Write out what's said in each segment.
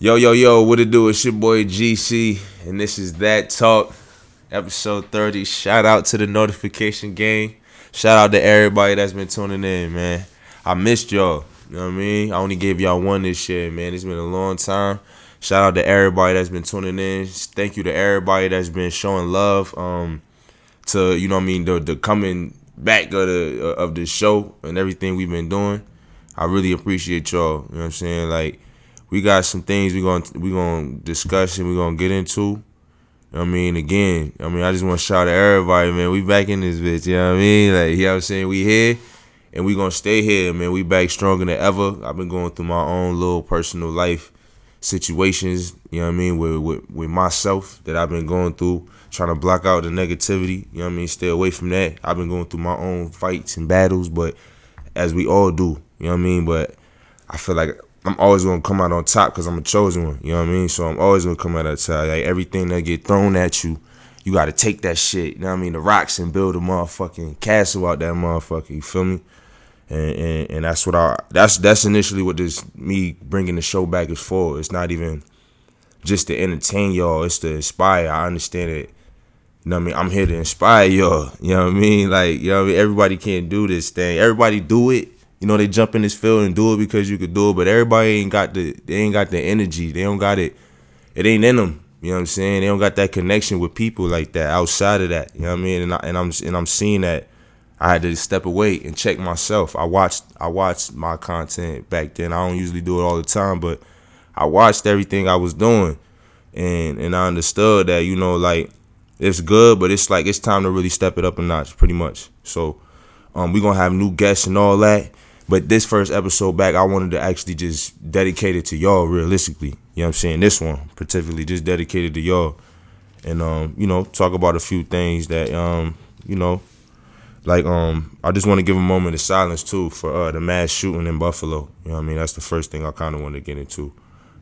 Yo, what it do? It's your boy GC, and this is That Talk, episode 30. Shout out to the notification gang. Shout out to everybody that's been tuning in, man. I missed y'all, you know what I mean? I only gave y'all one this year, man. It's been a long time. Shout out to everybody that's been tuning in. Thank you to everybody that's been showing love to, you know what I mean, the coming back of the show and everything we've been doing. I really appreciate y'all, you know what I'm saying? Like, we got some things we gonna discuss and we gonna get into. You know what I mean? Again, I just want to shout out to everybody, man. We back in this bitch, you know what I mean? Like, you know what I'm saying? We here and we gonna stay here, man. We back stronger than ever. I've been going through my own little personal life situations, you know what I mean, with myself that I've been going through, trying to block out the negativity, you know what I mean? Stay away from that. I've been going through my own fights and battles, but as we all do, you know what I mean? But I feel like I'm always gonna come out on top because I'm a chosen one. You know what I mean? So I'm always gonna come out on top. Like, everything that get thrown at you, you gotta take that shit. You know what I mean? The rocks and build a motherfucking castle out that motherfucker. You feel me? And that's what that's initially what this me bringing the show back is for. It's not even just to entertain y'all. It's to inspire. I understand it. You know what I mean? I'm here to inspire y'all. You know what I mean? Like, you know what I mean? Everybody can't do this thing. Everybody do it. You know, they jump in this field and do it because you could do it, but everybody ain't got the energy. They don't got it. It ain't in them. You know what I'm saying? They don't got that connection with people like that outside of that. You know what I mean? And I'm seeing that I had to step away and check myself. I watched my content back then. I don't usually do it all the time, but I watched everything I was doing, and I understood that, you know, like, it's good, but it's like it's time to really step it up a notch, pretty much. So we're gonna have new guests and all that. But this first episode back, I wanted to actually just dedicate it to y'all realistically. You know what I'm saying? This one, particularly, just dedicated to y'all. And, you know, talk about a few things that, you know, like, I just want to give a moment of silence, too, for the mass shooting in Buffalo. You know what I mean? That's the first thing I kind of want to get into.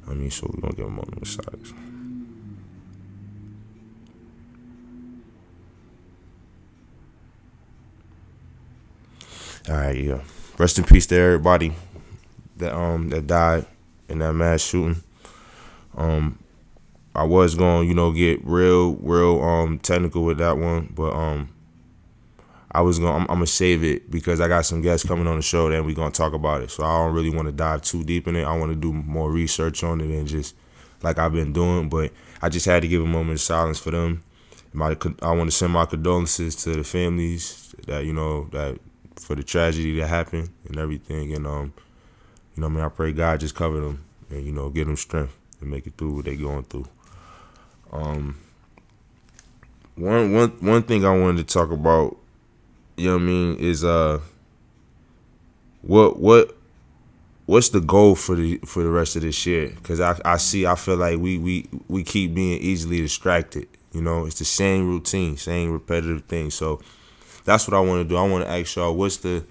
So we're going to give a moment of silence. All right, yeah. Rest in peace to everybody that died in that mass shooting. I was going, you know, get real technical with that one, but I'm gonna save it because I got some guests coming on the show that we gonna talk about it. So I don't really want to dive too deep in it. I want to do more research on it and just like I've been doing. But I just had to give a moment of silence for them. I want to send my condolences to the families that, you know, that for the tragedy that happened and everything. And, you know what I mean? I pray God just cover them and, you know, give them strength and make it through what they going through. One thing I wanted to talk about, you know what I mean, is what's the goal for the rest of this year? Because I feel like we keep being easily distracted. You know, it's the same routine, same repetitive thing. So that's what I want to do. I want to ask y'all, what's the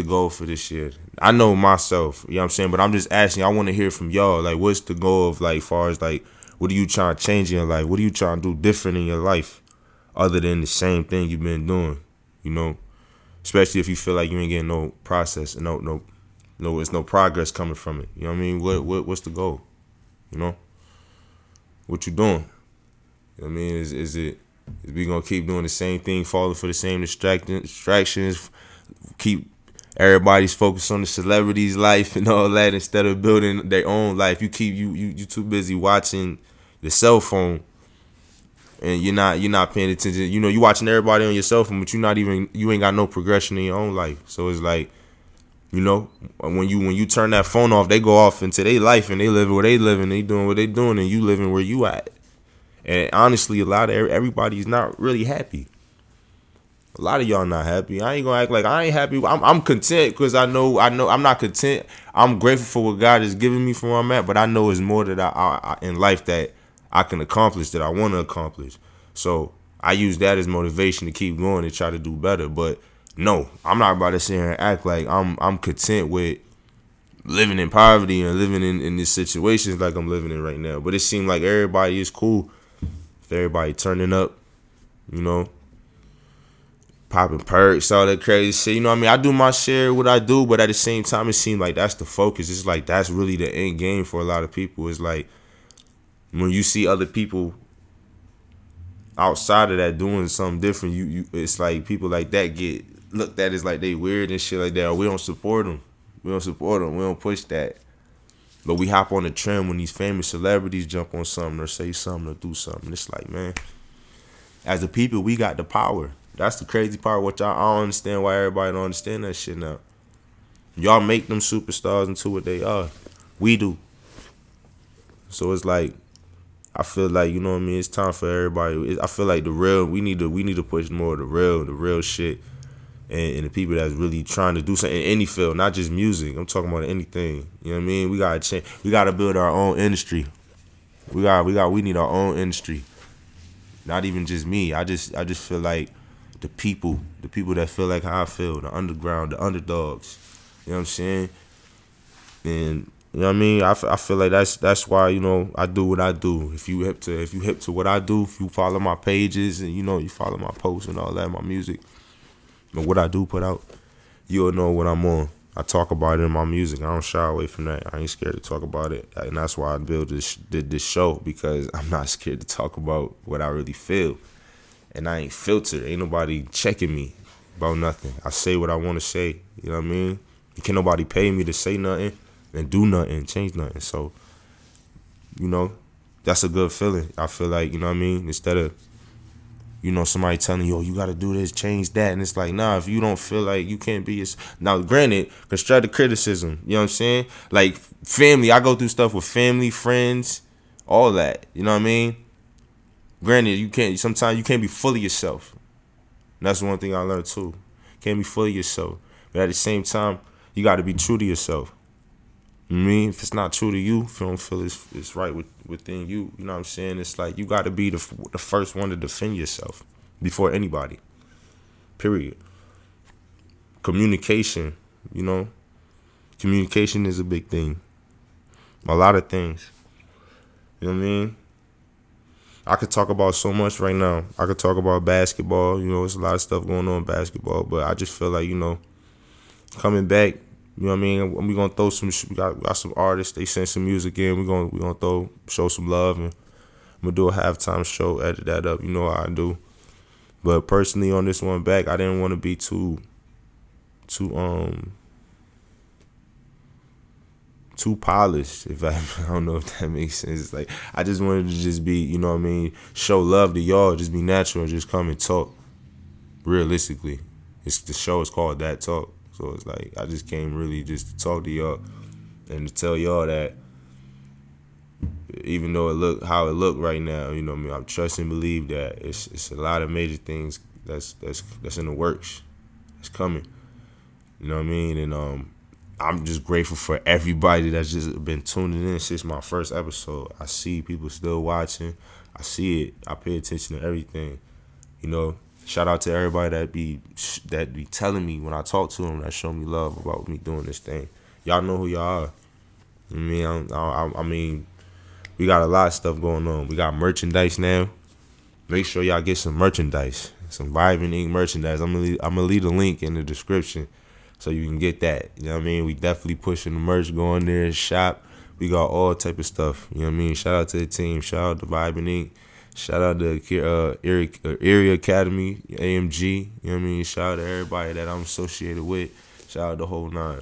goal for this year? I know myself, you know what I'm saying, but I'm just asking, I want to hear from y'all. Like, what's the goal of, like, far as, like, what are you trying to change in your life? What are you trying to do different in your life other than the same thing you've been doing, you know? Especially if you feel like you ain't getting no process and no, it's no progress coming from it. You know what I mean? What's the goal? You know? What you doing? You know what I mean? Is we gonna keep doing the same thing, falling for the same distractions, keep everybody's focused on the celebrity's life and all that instead of building their own life? You too busy watching the cell phone, and you're not paying attention. You know, you watching everybody on your cell phone, but you ain't got no progression in your own life. So it's like, you know, when you turn that phone off, they go off into their life and they live where they live and they doing what they doing, and you living where you at. And honestly, a lot of everybody's not really happy. A lot of y'all not happy. I ain't gonna act like I ain't happy. I'm content because I know I'm not content. I'm grateful for what God has given me from where I'm at, but I know it's more that I in life that I can accomplish, that I want to accomplish. So I use that as motivation to keep going and try to do better. But no, I'm not about to sit here and act like I'm content with living in poverty and living in these situations like I'm living in right now. But it seems like everybody is cool. If everybody turning up, you know, popping perks, all that crazy shit. You know what I mean? I do my share of what I do, but at the same time, it seems like that's the focus. It's like that's really the end game for a lot of people. It's like when you see other people outside of that doing something different, it's like people like that get looked at as like they weird and shit like that. Or we don't support them. We don't support them. We don't push that. But we hop on the trend when these famous celebrities jump on something or say something or do something. It's like, man, as the people, we got the power. That's the crazy part. Which I don't understand why everybody don't understand that shit now. Y'all make them superstars into what they are. We do. So it's like, I feel like, you know what I mean, it's time for everybody. I feel like the real, we need to push more of the real shit, and the people that's really trying to do something in any field, not just music. I'm talking about anything. You know what I mean? We gotta change. We gotta build our own industry. We need our own industry. Not even just me. I just feel like the people that feel like how I feel, the underground, the underdogs. You know what I'm saying? And you know what I mean? I feel like that's why, you know, I do what I do. If you hip to what I do, if you follow my pages and you know you follow my posts and all that, my music, and what I do put out, you'll know what I'm on. I talk about it in my music. I don't shy away from that. I ain't scared to talk about it, and that's why I did this show, because I'm not scared to talk about what I really feel, and I ain't filtered. Ain't nobody checking me about nothing. I say what I want to say. You know what I mean? Can't nobody pay me to say nothing and do nothing, change nothing. So, you know, that's a good feeling. I feel like, you know what I mean? Instead of, you know, somebody telling you, oh, you got to do this, change that. And it's like, nah, if you don't feel like you can't be now, granted, constructive criticism, you know what I'm saying? Like family, I go through stuff with family, friends, all that. You know what I mean? Granted, sometimes you can't be fully yourself. And that's one thing I learned too. Can't be fully yourself. But at the same time, you got to be true to yourself. I mean, if it's not true to you, if you don't feel it's right within you, you know what I'm saying? It's like you got to be the first one to defend yourself before anybody. Period. Communication, you know? Communication is a big thing. A lot of things. You know what I mean? I could talk about so much right now. I could talk about basketball. You know, there's a lot of stuff going on in basketball. But I just feel like, you know, coming back, you know what I mean? We gonna throw some. We got some artists. They send some music in. We gonna show some love, and I'm gonna do a halftime show. Edit that up. You know how I do. But personally, on this one back, I didn't want to be too polished. If I don't know if that makes sense. It's like I just wanted to just be, you know what I mean? Show love to y'all. Just be natural. Just come and talk. Realistically, the show is called That Talk. So it's like I just came really just to talk to y'all and to tell y'all that even though it look how it look right now, you know what I mean, I trust and believe that it's a lot of major things that's in the works. It's coming. You know what I mean? And I'm just grateful for everybody that's just been tuning in since my first episode. I see people still watching. I see it. I pay attention to everything. You know, shout out to everybody that be telling me when I talk to them, that show me love about me doing this thing. Y'all know who y'all are. I mean, we got a lot of stuff going on. We got merchandise now. Make sure y'all get some merchandise, some Vibing Ink merchandise. I'm gonna leave a link in the description so you can get that. You know what I mean? We definitely pushing the merch. Go in there and shop. We got all type of stuff. You know what I mean? Shout out to the team. Shout out to Vibing Ink. Shout out to Area Academy, AMG. You know what I mean? Shout out to everybody that I'm associated with. Shout out the whole nine.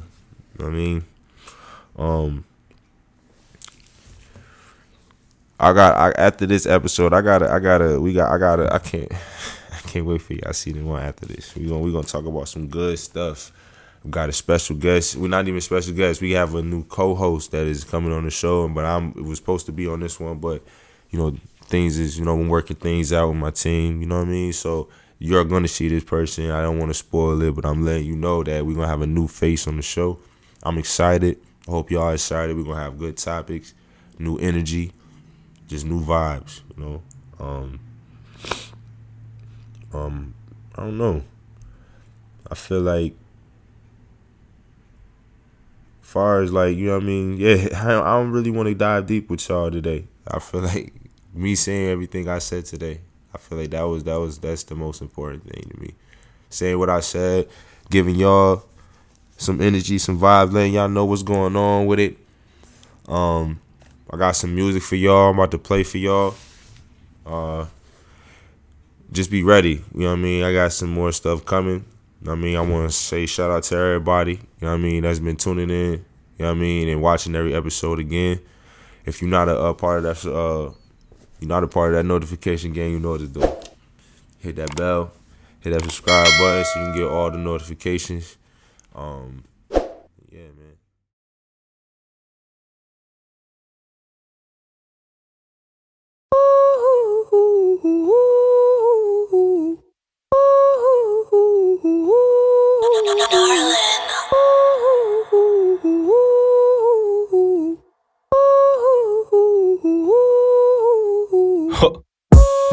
You know what I mean? After this episode, I can't wait for y'all to see the one after this. We gonna talk about some good stuff. We got a special guest. We're not even special guest. We have a new co-host that is coming on the show, but it was supposed to be on this one, but you know, I'm working things out with my team, you know what I mean? So you're going to see this person. I don't want to spoil it, but I'm letting you know that we're going to have a new face on the show. I'm excited. I hope y'all are excited. We're going to have good topics, new energy, just new vibes, you know? I don't know. I feel like, as far as like, you know what I mean? Yeah, I don't really want to dive deep with y'all today. I feel like me saying everything I said today, I feel like that's the most important thing to me. saying what I said, giving y'all some energy, some vibes, letting y'all know what's going on with it. I got some music for y'all. I'm about to play for y'all. Just be ready. You know what I mean? I got some more stuff coming. I mean, I want to say shout out to everybody, you know what I mean, that's been tuning in, you know what I mean, and watching every episode again. If you're not a part of that, you're not a part of that notification game, you know what to do. Hit that bell, hit that subscribe button so you can get all the notifications. Yeah, man.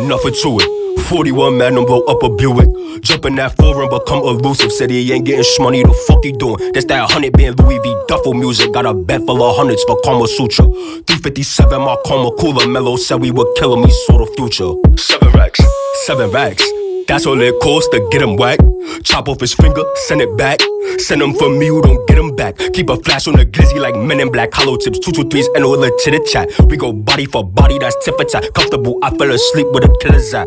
Nothing to it. 41 man, blow up a Buick. Jumpin' that foreign, become elusive. Said he ain't getting shmoney, the fuck he doing? That's that 100 band Louis V duffel music. Got a bed full of hundreds for Kama Sutra. 357, my karma cooler. Mellow said we would kill him, he saw the future. 7 racks. 7 racks. That's all it costs to get him whack. Chop off his finger, send it back. Send him for me, who don't get him back. Keep a flash on the glizzy like Men in Black. Hollow tips, 223s, and all the chitter chat. We go body for body, that's tip for tat. Comfortable, I fell asleep with a killer's at.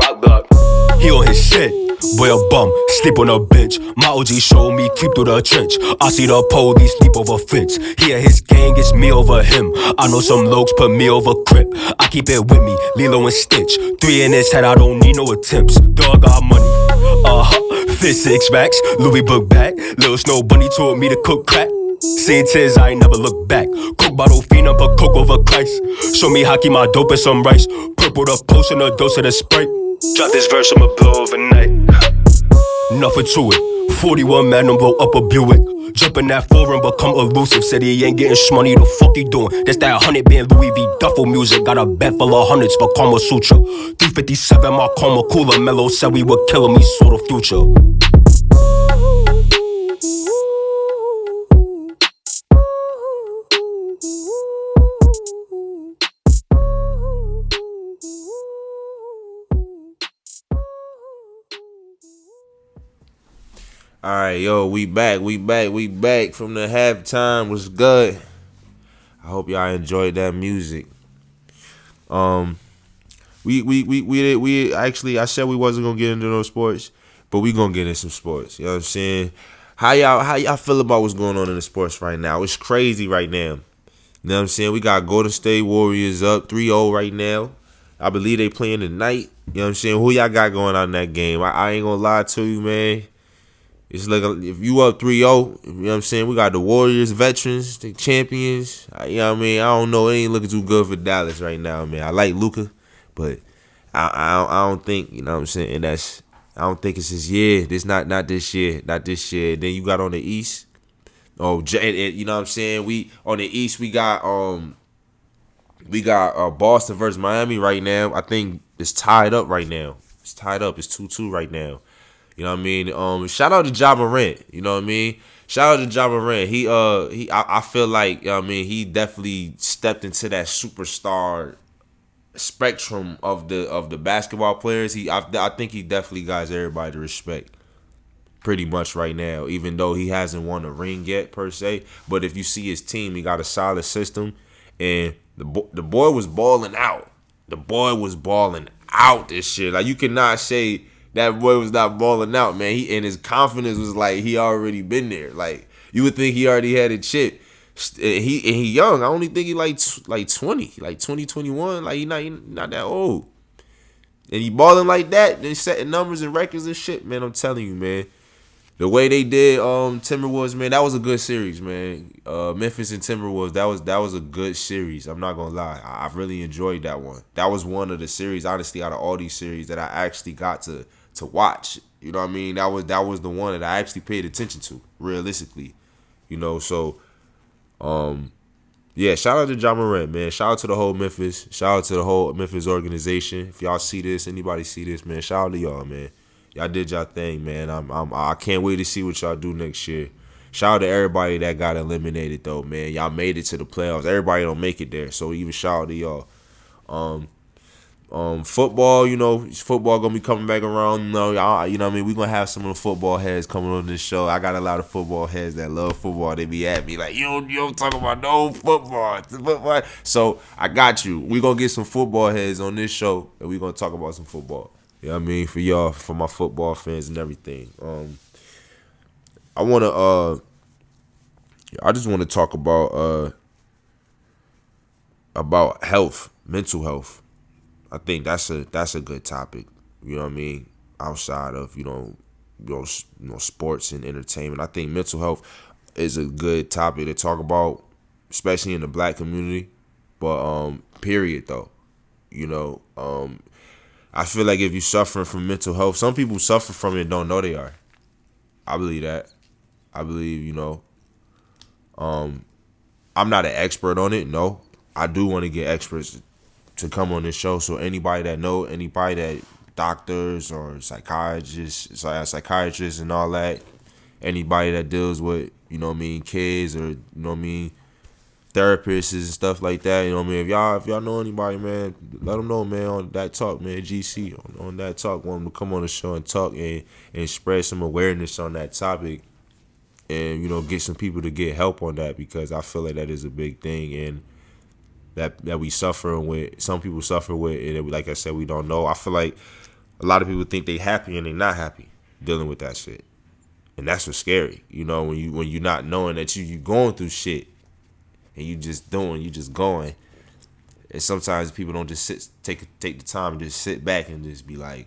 Rock block. He on his shit. Boy a bum, sleep on a bench. My OG showed me creep through the trench. I see the police sleep over fence. He and his gang, it's me over him. I know some lokes put me over Crip. I keep it with me, Lilo and Stitch. 3 in his head, I don't need no attempts. Dog got money, fit 6 racks, Louis book bag. Lil Snow Bunny told me to cook crack. Seen tears, I ain't never look back. Coke bottle fiend up a coke over Christ. Show me hockey, my dope and some rice. Purple the potion, a dose of the Sprite. Drop this verse, I'ma blow overnight. Nothing to it. 41 man, blow up a Buick. Jumpin' that foreign, become elusive. Said he ain't getting shmoney, the fuck he doing? That's that 100 band Louis V duffel music. Got a bed full of hundreds for Kama Sutra. 357, my karma cooler. Mellow said we would kill him, he saw the future. Alright, yo, we back from the halftime. Was good. I hope y'all enjoyed that music. We actually, I said we wasn't gonna get into no sports, but we gonna get into some sports. You know what I'm saying? How y'all feel about what's going on in the sports right now? It's crazy right now. You know what I'm saying? We got Golden State Warriors up 3-0 right now. I believe they playing tonight. You know what I'm saying? Who y'all got going on in that game? I ain't gonna lie to you, man. It's like if you up 3-0, you know what I'm saying? We got the Warriors, veterans, the champions. You know what I mean? I don't know. It ain't looking too good for Dallas right now, man. I like Luka, but I don't think, you know what I'm saying, I don't think it's his year. This not this year. Not this year. Then you got on the East. Oh, you know what I'm saying? We on the East, we got Boston versus Miami right now. I think it's tied up right now. It's tied up. It's 2-2 right now. You know what I mean? Shout out to Ja Morant. You know what I mean? Shout out to Ja Morant. I feel like, you know what I mean, he definitely stepped into that superstar spectrum of the basketball players. I think he definitely got everybody to respect pretty much right now, even though he hasn't won a ring yet per se. But if you see his team, he got a solid system, and the boy was balling out. The boy was balling out this year. Like, you cannot say that boy was not balling out, man. And his confidence was like he already been there. Like, you would think he already had a chip. He young. I only think he like 20, like 20, 21. Like, he not that old. And he balling like that, then setting numbers and records and shit, man. I'm telling you, man. The way they did Timberwolves, man, that was a good series, man. Memphis and Timberwolves, that was a good series. I'm not gonna lie, I really enjoyed that one. That was one of the series, honestly, out of all these series that I actually got to watch. You know what I mean? That was the one that I actually paid attention to, realistically. You know, so yeah, shout out to Ja Morant, man. Shout out to the whole Memphis. Shout out to the whole Memphis organization. If y'all see this, anybody see this, man, shout out to y'all, man. Y'all did y'all thing, man. I can't wait to see what y'all do next year. Shout out to everybody that got eliminated, though, man. Y'all made it to the playoffs. Everybody don't make it there, so even shout out to y'all. Football, football gonna be coming back around. Y'all, what I mean, we gonna have some of the football heads coming on this show. I got a lot of football heads that love football. They be at me like, you don't talk about no football. So I got you. We gonna get some football heads on this show, and we gonna talk about some football. You know what I mean, for y'all, for my football fans and everything. I just want to talk about health, mental health. I think that's a good topic. You know what I mean? Outside of sports and entertainment, I think mental health is a good topic to talk about, especially in the black community. But period though, I feel like if you're suffering from mental health, some people suffer from it and don't know they are. I believe that. I believe I'm not an expert on it. No, I do want to get experts to come on this show. So anybody that doctors or psychiatrists and all that, anybody that deals with, kids or, therapists and stuff like that, if y'all know anybody, man, let them know, man, on that talk, man, GC, on that talk, want them to come on the show and talk and spread some awareness on that topic and, get some people to get help on that, because I feel like that is a big thing, and that we suffer with, some people suffer with, and like I said, we don't know. I feel like a lot of people think they happy and they not happy dealing with that shit, and that's what's scary. When you're not knowing that you going through shit, and you just going, and sometimes people don't just take the time and just sit back and just be like,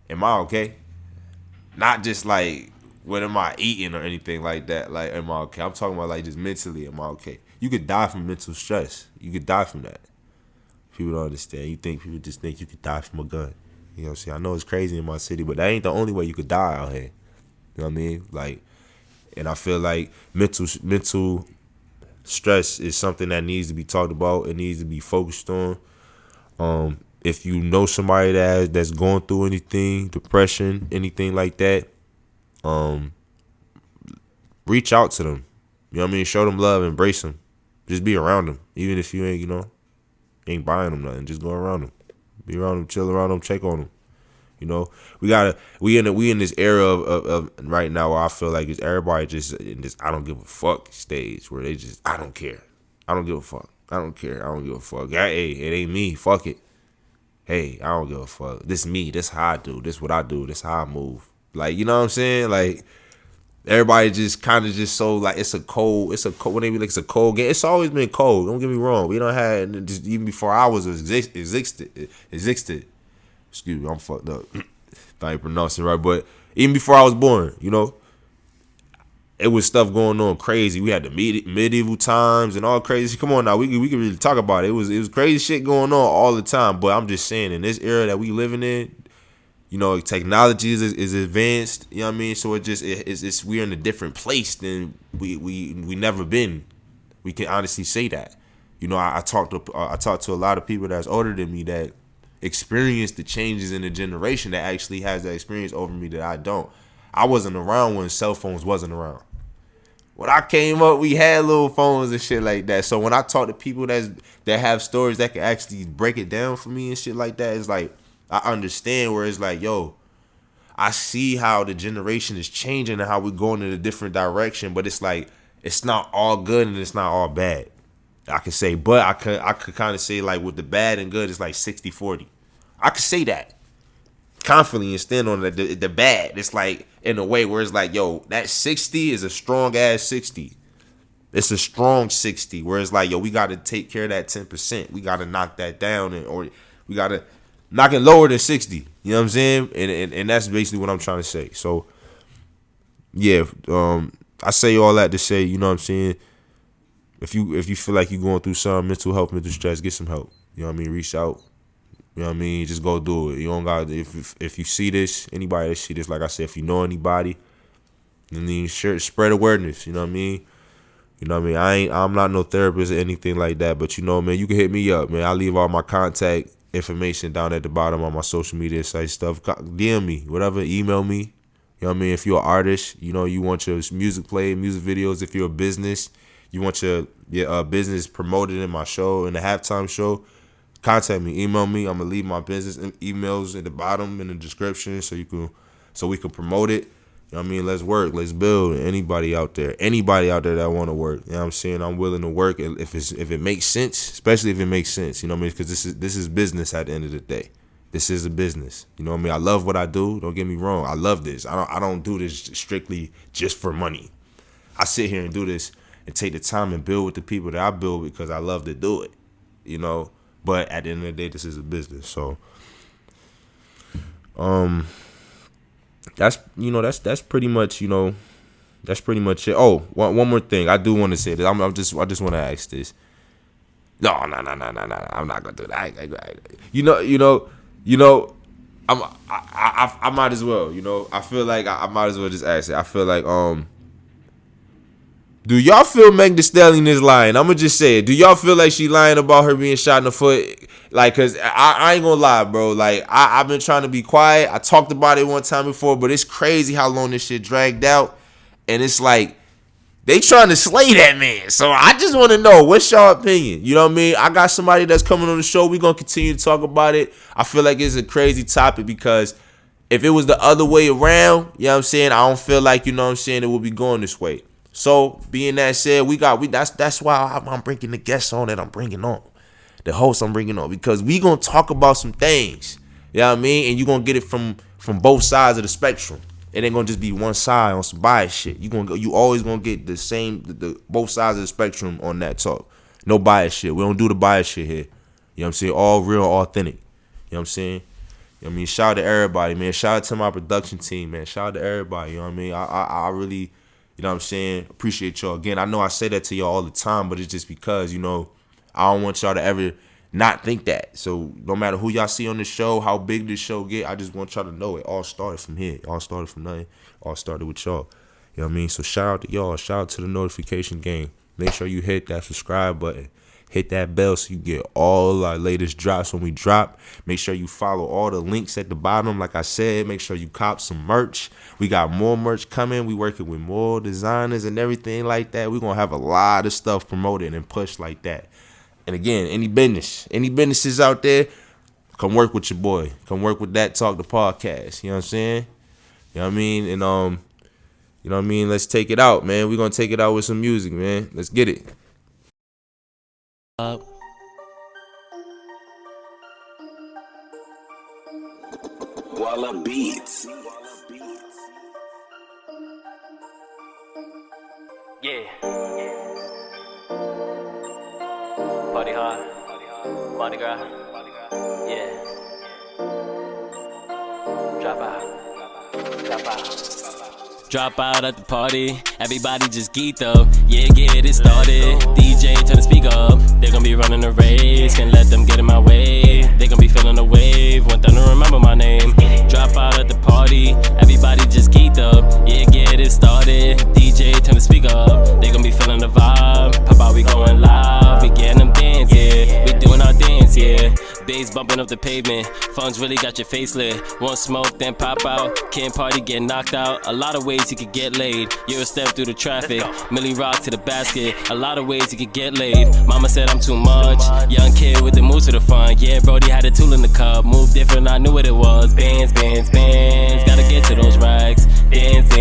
am I okay? Not just like, what am I eating or anything like that. Like, am I okay? I'm talking about like just mentally, am I okay? You could die from mental stress. You could die from that. People don't understand. People just think you could die from a gun. You know what I'm saying? I know it's crazy in my city, but that ain't the only way you could die out here. You know what I mean? Like, and I feel like mental stress is something that needs to be talked about. It needs to be focused on. If you know somebody that's going through anything, depression, anything like that, reach out to them. You know what I mean? Show them love, embrace them. Just be around them. Even if you ain't buying them nothing, just go around them. Be around them, chill around them, check on them. We in this era of right now where I feel like it's everybody just in this I don't give a fuck stage where they just, I don't care. I don't give a fuck. I don't care. I don't give a fuck. Hey, it ain't me. Fuck it. Hey, I don't give a fuck. This me. This how I do. This what I do. This how I move. Like, you know what I'm saying? Like, everybody just kind of just so like it's a cold when they be like it's a cold game. It's always been cold. Don't get me wrong. We don't have just even before I was existed. Excuse me, I'm fucked up. I ain't pronouncing right, but even before I was born, it was stuff going on crazy. We had the medieval times and all crazy. Come on now, we can really talk about it. It was crazy shit going on all the time. But I'm just saying, in this era that we living in, technology is advanced. You know what I mean? So it's we're in a different place than we never been. We can honestly say that. I talked to a lot of people that's older than me that experienced the changes in the generation that actually has that experience over me that I don't. I wasn't around when cell phones wasn't around. When I came up, we had little phones and shit like that. So when I talk to people that have stories that can actually break it down for me and shit like that, it's like I understand where it's like, yo, I see how the generation is changing and how we're going in a different direction, but it's like it's not all good and it's not all bad. I could say, but I could kind of say like with the bad and good, it's like 60-40. I could say that confidently and stand on the bad. It's like in a way where it's like, yo, that 60 is a strong ass 60. It's a strong 60 where it's like, yo, we got to take care of that 10%. We got to knock that down or we got to knock it lower than 60. You know what I'm saying? And that's basically what I'm trying to say. So, yeah, I say all that to say, you know what I'm saying? If you feel like you're going through some mental health, mental stress, get some help. You know what I mean? Reach out. You know what I mean? Just go do it. You don't got if you see this, anybody that see this, like I said, if you know anybody, then spread awareness. You know what I mean? You know what I mean? I'm not no therapist or anything like that, but man, you can hit me up, man. I'll leave all my contact information down at the bottom on my social media site stuff. DM me, whatever, email me. You know what I mean? If you're an artist, you want your music played, music videos. If you're a business, you want your business promoted in my show, in the halftime show, contact me, email me. I'm gonna leave my business emails at the bottom in the description so we can promote it. You know what I mean? Let's work, let's build. Anybody out there that want to work, you know what I'm saying? I'm willing to work if it makes sense, especially if it makes sense. You know what I mean? Because this is business at the end of the day. This is a business. You know what I mean? I love what I do. Don't get me wrong. I love this. I don't do this strictly just for money. I sit here and do this and take the time and build with the people that I build because I love to do it. You know? But at the end of the day, this is a business. So that's pretty much, that's pretty much it. Oh, one more thing. I do want to say that. I just want to ask this. No. I'm not gonna do that. I might as well. I feel like I might as well just ask it. I feel like do y'all feel Meg Thee Stallion is lying? I'm gonna just say it. Do y'all feel like she lying about her being shot in the foot? Like, cause I ain't gonna lie, bro. Like, I've been trying to be quiet. I talked about it one time before, but it's crazy how long this shit dragged out. And it's like, they trying to slay that man. So I just want to know, what's your opinion? You know what I mean? I got somebody that's coming on the show. We're going to continue to talk about it. I feel like it's a crazy topic because if it was the other way around, you know what I'm saying, I don't feel like, you know what I'm saying, it would be going this way. So, being that said, that's why I'm bringing the guests on that I'm bringing on. The host I'm bringing on. Because we going to talk about some things. You know what I mean? And you're going to get it from both sides of the spectrum. It ain't gonna just be one side on some bias shit. You always gonna get the both sides of the spectrum on that talk. No bias shit. We don't do the bias shit here. You know what I'm saying? All real, authentic. You know what I'm saying? You know what I mean? Shout out to everybody, man. Shout out to my production team, man. Shout out to everybody. You know what I mean? I really, you know what I'm saying, appreciate y'all. Again, I know I say that to y'all all the time, but it's just because, I don't want y'all to ever not think that. So no matter who y'all see on the show, how big this show get, I just want y'all to know it all started from here. It all started from nothing. All started with y'all. You know what I mean? So shout out to y'all. Shout out to the notification gang. Make sure you hit that subscribe button. Hit that bell so you get all our latest drops when we drop. Make sure you follow all the links at the bottom. Like I said, make sure you cop some merch. We got more merch coming. We working with more designers and everything like that. We're going to have a lot of stuff promoted and pushed like that. And again, any businesses out there, come work with your boy. Come work with That Talk, the podcast. You know what I'm saying? You know what I mean? And you know what I mean? Let's take it out, man. We're gonna take it out with some music, man. Let's get it. Walla Beats. Yeah. Party hard. Mardi Gras. Yeah. Drop out. Drop out at the party. Everybody just geeked up. Yeah, get it started. DJ turn the speaker up. They gon' be running the race. Can't let them get in my way. They gon' be feeling the wave. Want them to remember my name. Drop out at the party. Everybody just geeked up. Yeah, get it started. DJ turn the speaker up. They gon' be feeling the vibe. Pop out, we going live. We getting them dance, yeah. We doing our dance, yeah. Bass bumping up the pavement. Phones really got your face lit. One smoke, then pop out. Can't party, get knocked out. A lot of ways you could get laid. You're a step through the traffic. Millie rock to the basket. A lot of ways you could get laid. Mama said I'm too much. Young kid with the moves to the front. Yeah, Brody had a tool in the cup. Move different, I knew what it was. Bands. Gotta get to those racks. Dance.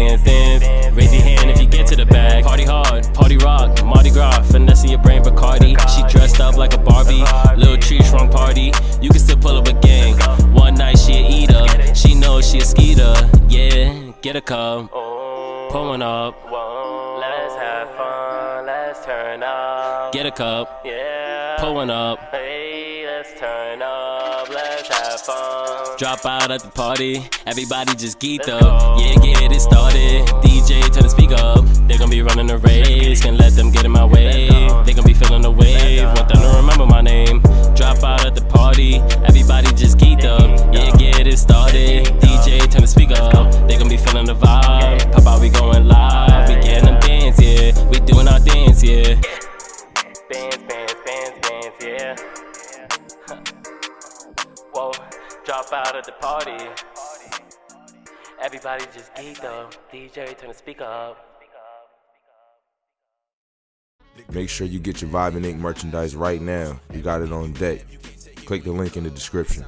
Raise your hand if you get to the bag. Party hard, party rock. Mardi Gras, finesse your brain, Bacardi. She dressed up like a Barbie. Little tree shrunk party. You can still pull up a gang. One night she a eater. She knows she a skeeter. Yeah, get a cup. Pulling up. Let's have fun. Let's turn up. Get a cup. Yeah. Pulling up. Hey, let's turn up. Let's have fun. Drop out at the party. Everybody just geeked up. Yeah, get it started. DJ turn the speaker up. They gon' be running the race. Can't let them get in my way. They gon' be feeling the wave. Want them to remember my name. Drop out at the party. Everybody just geeked up. Yeah, get it started. DJ turn the speaker up. They gon' be feeling the vibe. Pop out, we going live. We getting them dance, yeah. We doing our dance, yeah. Bands, yeah. Whoa, drop out at the party. Everybody just geeked up. DJ turn the speaker up. Make sure you get your Vibe and Ink merchandise right now. You got it on deck. click the link in the description.